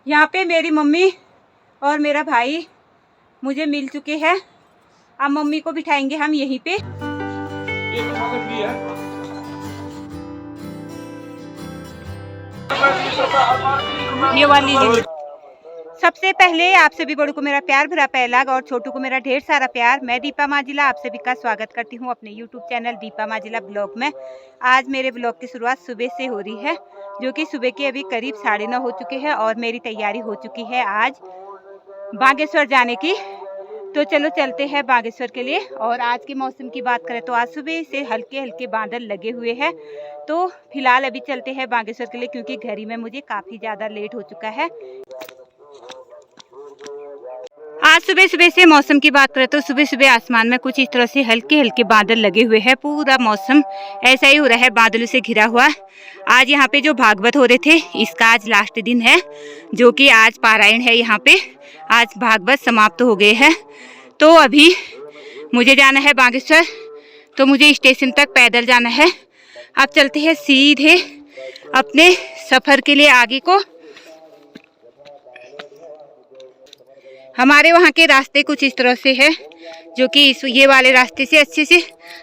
यहाँ पे मेरी मम्मी और मेरा भाई मुझे मिल चुके हैं। अब मम्मी को बिठाएंगे हम यहीं पे। ये वाली सबसे पहले आप सभी बड़ों को मेरा प्यार भरा पहलाग और छोटू को मेरा ढेर सारा प्यार। मैं दीपा माजिला आप सभी का स्वागत करती हूँ अपने YouTube चैनल दीपा माजिला ब्लॉग में। आज मेरे ब्लॉग की शुरुआत सुबह से हो रही है, जो कि सुबह के अभी करीब 9:30 हो चुके हैं और मेरी तैयारी हो चुकी है आज बागेश्वर जाने की। तो चलो चलते हैं बागेश्वर के लिए। और आज के मौसम की बात करें तो आज सुबह से हल्के हल्के बादल लगे हुए हैं। तो फिलहाल अभी चलते हैं बागेश्वर के लिए, क्योंकि घड़ी में मुझे काफ़ी ज़्यादा लेट हो चुका है। आज सुबह सुबह से मौसम की बात करें तो सुबह सुबह आसमान में कुछ इस तरह से हल्के हल्के बादल लगे हुए हैं। पूरा मौसम ऐसा ही हो रहा है, बादलों से घिरा हुआ। आज यहाँ पे जो भागवत हो रहे थे इसका आज लास्ट दिन है, जो कि आज पारायण है। यहाँ पे आज भागवत समाप्त हो गए हैं। तो अभी मुझे जाना है बागेश्वर, तो मुझे स्टेशन तक पैदल जाना है। अब चलते हैं सीधे अपने सफ़र के लिए आगे को। हमारे वहाँ के रास्ते कुछ इस तरह से है, जो कि ये वाले रास्ते से अच्छे से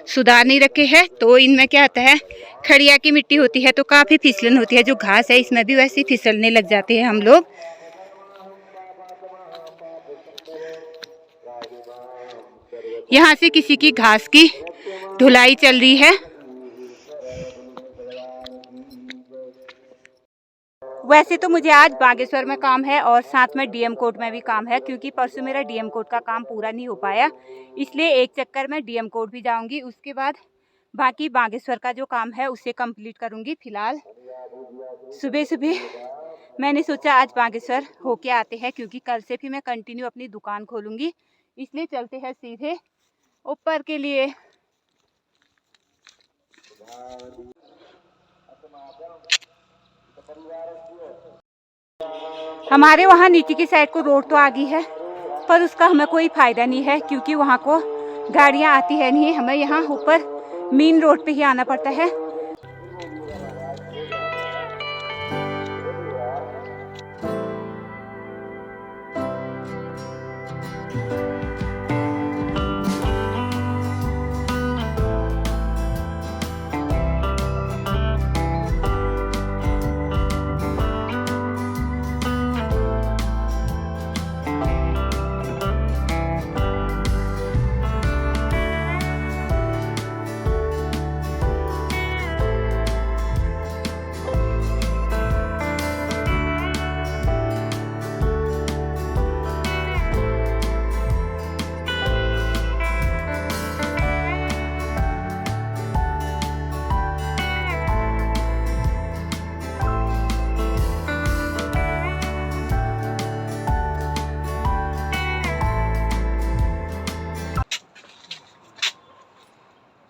सुधार नहीं रखे हैं। तो इनमें क्या होता है, खड़िया की मिट्टी होती है तो काफ़ी फिसलन होती है। जो घास है इसमें भी वैसे ही फिसलने लग जाते हैं हम लोग। यहाँ से किसी की घास की धुलाई चल रही है। वैसे तो मुझे आज बागेश्वर में काम है और साथ में डीएम कोर्ट में भी काम है, क्योंकि परसों मेरा डीएम कोर्ट का काम पूरा नहीं हो पाया, इसलिए एक चक्कर में डीएम कोर्ट भी जाऊंगी। उसके बाद बाकी बागेश्वर का जो काम है उसे कंप्लीट करूंगी। फिलहाल सुबह सुबह मैंने सोचा आज बागेश्वर होके आते हैं, क्योंकि कल से फिर मैं कंटिन्यू अपनी दुकान खोलूंगी। इसलिए चलते हैं सीधे ऊपर के लिए। हमारे वहाँ नीचे की साइड को रोड तो आ गई है, पर उसका हमें कोई फ़ायदा नहीं है, क्योंकि वहाँ को गाड़ियाँ आती है नहीं। हमें यहाँ ऊपर मेन रोड पे ही आना पड़ता है।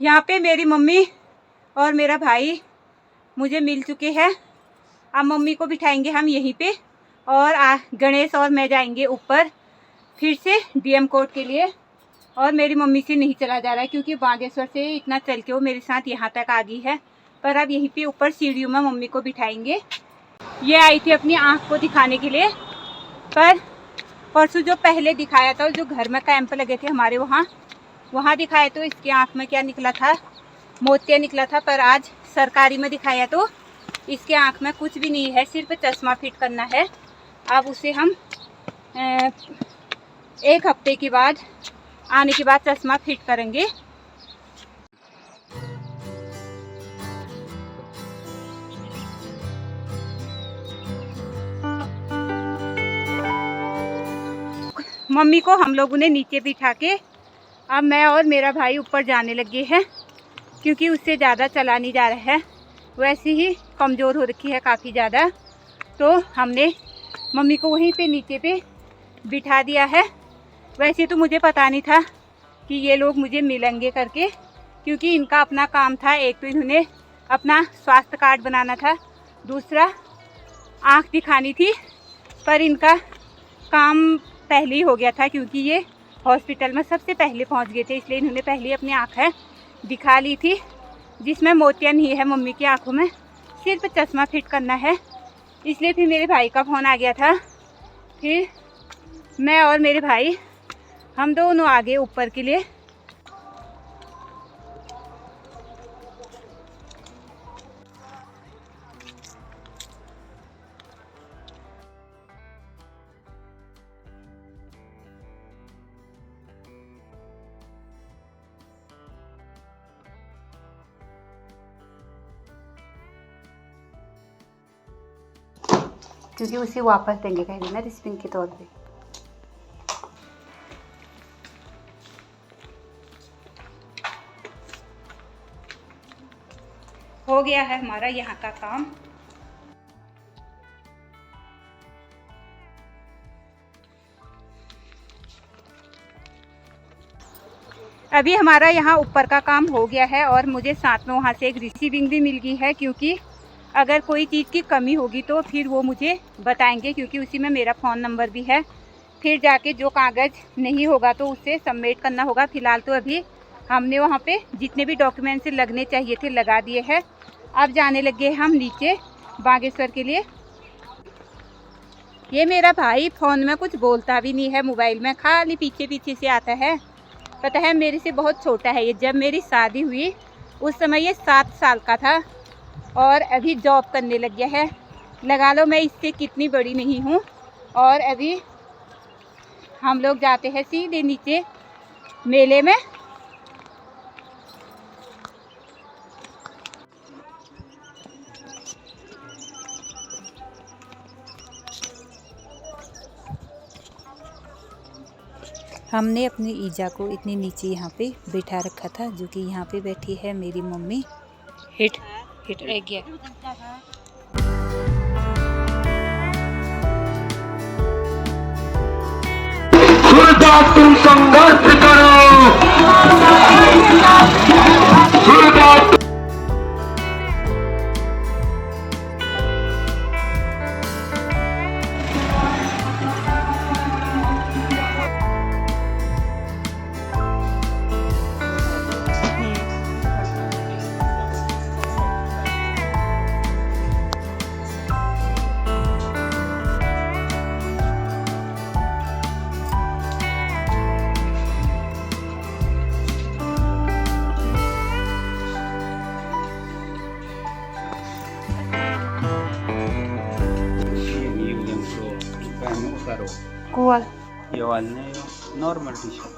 यहाँ पे मेरी मम्मी और मेरा भाई मुझे मिल चुके हैं। अब मम्मी को बिठाएंगे हम यहीं पे, और गणेश और मैं जाएंगे ऊपर फिर से डीएम कोर्ट के लिए। और मेरी मम्मी से नहीं चला जा रहा है, क्योंकि बागेश्वर से इतना चल के वो मेरे साथ यहाँ तक आ गई है। पर अब यहीं पे ऊपर सीढ़ियों में मम्मी को बिठाएंगे। ये आई थी अपनी आँख को दिखाने के लिए, पर परसों जो पहले दिखाया था, जो घर में कैंप लगे थे हमारे वहाँ दिखाया तो इसकी आँख में क्या निकला था, मोतिया निकला था। पर आज सरकारी में दिखाया तो इसके आँख में कुछ भी नहीं है, सिर्फ चश्मा फिट करना है। अब उसे हम 1 हफ्ते के बाद आने के बाद चश्मा फिट करेंगे। मम्मी को हम लोगों ने नीचे बिठा के अब मैं और मेरा भाई ऊपर जाने लगे हैं, क्योंकि उससे ज़्यादा चला नहीं जा रहा है। वैसे ही कमज़ोर हो रखी है काफ़ी ज़्यादा। तो हमने मम्मी को वहीं पे नीचे पे बिठा दिया है। वैसे तो मुझे पता नहीं था कि ये लोग मुझे मिलेंगे करके, क्योंकि इनका अपना काम था। एक तो इन्होंने अपना स्वास्थ्य कार्ड बनाना था, दूसरा आँख दिखानी थी। पर इनका काम पहले ही हो गया था, क्योंकि ये हॉस्पिटल में सबसे पहले पहुंच गए थे, इसलिए इन्होंने पहले अपनी आँखें दिखा ली थी, जिसमें मोतिया नहीं है मम्मी की आँखों में, सिर्फ चश्मा फिट करना है। इसलिए फिर मेरे भाई का फ़ोन आ गया था फिर मैं और मेरे भाई हम दोनों आगे ऊपर के लिए। क्योंकि उसे वापस देंगे कहेंगे ना रिसिपिंग के तौर पे। हो गया है हमारा यहाँ का काम। अभी हमारा यहाँ ऊपर का काम हो गया है और मुझे साथ में वहाँ से एक रिसीविंग भी मिल गई है, क्योंकि अगर कोई चीज़ की कमी होगी तो फिर वो मुझे बताएंगे, क्योंकि उसी में मेरा फ़ोन नंबर भी है। फिर जाके जो कागज़ नहीं होगा तो उसे सबमिट करना होगा। फ़िलहाल तो अभी हमने वहाँ पे जितने भी डॉक्यूमेंट्स लगने चाहिए थे लगा दिए हैं। अब जाने लगे हम नीचे बागेश्वर के लिए। ये मेरा भाई फ़ोन में कुछ बोलता भी नहीं है, मोबाइल में खाली पीछे पीछे से आता है। पता है मेरे से बहुत छोटा है ये। जब मेरी शादी हुई उस समय ये 7 साल का था और अभी जॉब करने लग गया है। लगा लो मैं इससे कितनी बड़ी नहीं हूँ। और अभी हम लोग जाते हैं सीधे नीचे मेले में। हमने अपनी ईजा को इतनी नीचे यहाँ पे बिठा रखा था, जो कि यहाँ पे बैठी है मेरी मम्मी। हिट रह गया। तुम संघर्ष करो। Kual. Yawalne normal t-shirt.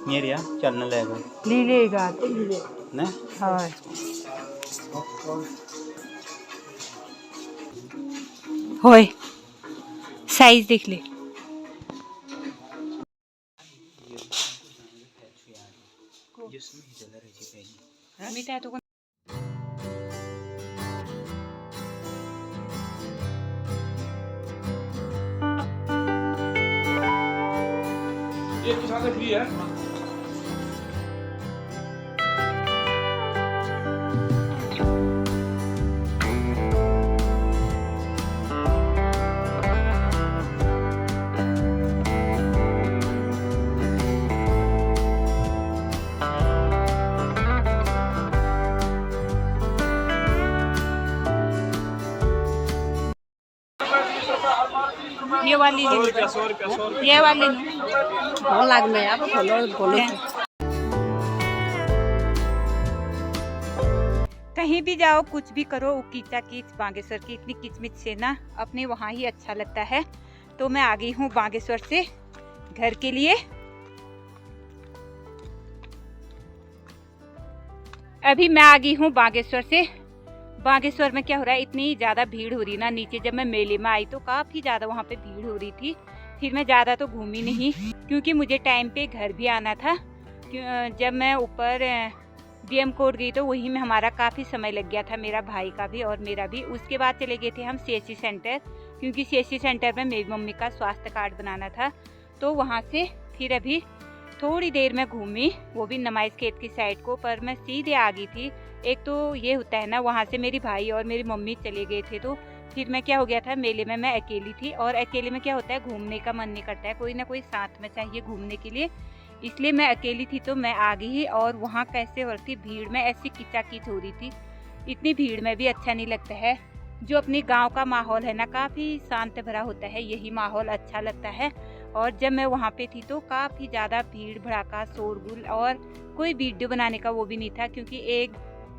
Meria चलने लगेगा। लीलेगा ने? हाँ। होय साइज देख ले। मिटा तो ये तो साथ फ्री है। ये वाली ले लो। ये वाली भल लागने अब बोलो कहीं भी जाओ कुछ भी करो, कीचा कीच बागेश्वर की इतनी किचमिच से ना अपने वहाँ ही अच्छा लगता है। तो मैं आ गई हूँ बागेश्वर से घर के लिए। अभी मैं आ गई हूँ बागेश्वर से। बागेश्वर में क्या हो रहा है, इतनी ज़्यादा भीड़ हो रही ना। नीचे जब मैं मेले में आई तो काफ़ी ज़्यादा वहाँ पे भीड़ हो रही थी। फिर मैं ज़्यादा तो घूमी नहीं, क्योंकि मुझे टाइम पे घर भी आना था। जब मैं ऊपर BM कोर्ट गई तो वहीं में हमारा काफ़ी समय लग गया था, मेरा भाई का भी और मेरा भी। उसके बाद चले गए थे हम CSC सेंटर, क्योंकि CSC सेंटर में मेरी मम्मी का स्वास्थ्य कार्ड बनाना था। तो वहाँ से फिर अभी थोड़ी देर में घूमी, वो भी नमाइज खेत की साइड को। पर मैं सीधे आ गई थी। एक तो ये होता है ना, वहाँ से मेरी भाई और मेरी मम्मी चले गए थे, तो फिर मैं क्या हो गया था, मेले में मैं अकेली थी। और अकेले में क्या होता है, घूमने का मन नहीं करता है, कोई ना कोई साथ में चाहिए घूमने के लिए। इसलिए मैं अकेली थी तो मैं आ गई। और वहाँ कैसे हो रही थी भीड़ में, ऐसी किचाकिच हो रही थी। इतनी भीड़ में भी अच्छा नहीं लगता है। जो अपने गांव का माहौल है ना, काफ़ी शांत भरा होता है, यही माहौल अच्छा लगता है। और जब मैं वहाँ पे थी तो काफ़ी ज़्यादा भीड़ भड़ाका, शोरगुल, और कोई वीडियो बनाने का वो भी नहीं था, क्योंकि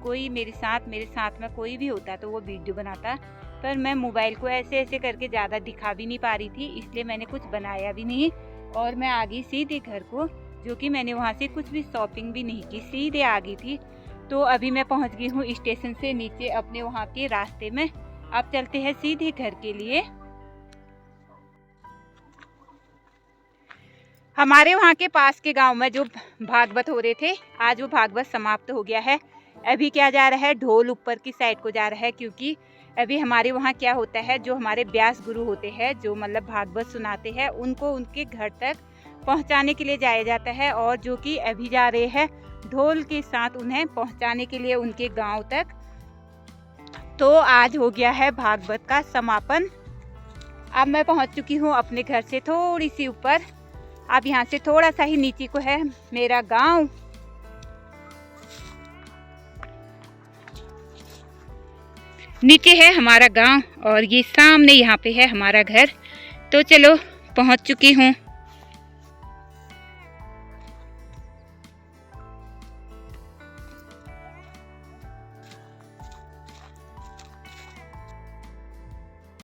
कोई मेरे साथ में कोई भी होता तो वो वीडियो बनाता, पर मैं मोबाइल को ऐसे ऐसे करके ज़्यादा दिखा भी नहीं पा रही थी, इसलिए मैंने कुछ बनाया भी नहीं। और मैं आ गई सीधे घर को, जो कि मैंने वहाँ से कुछ भी शॉपिंग भी नहीं की, सीधे आ गई थी। तो अभी मैं पहुँच गई हूँ स्टेशन से नीचे अपने वहाँ के रास्ते में। अब चलते हैं सीधे घर के लिए। हमारे वहाँ के पास के गांव में जो भागवत हो रहे थे, आज वो भागवत समाप्त हो गया है। अभी क्या जा रहा है, ढोल ऊपर की साइड को जा रहा है, क्योंकि अभी हमारे वहाँ क्या होता है, जो हमारे व्यास गुरु होते हैं, जो मतलब भागवत सुनाते हैं, उनको उनके घर तक पहुँचाने के लिए जाया जाता है। और जो कि अभी जा रहे हैं ढोल के साथ उन्हें पहुँचाने के लिए उनके गाँव तक। तो आज हो गया है भागवत का समापन। अब मैं पहुँच चुकी हूँ अपने घर से थोड़ी सी ऊपर। अब यहाँ से थोड़ा सा ही नीचे को है मेरा गांव। नीचे है हमारा गांव और ये सामने यहाँ पे है हमारा घर। तो चलो पहुँच चुकी हूँ।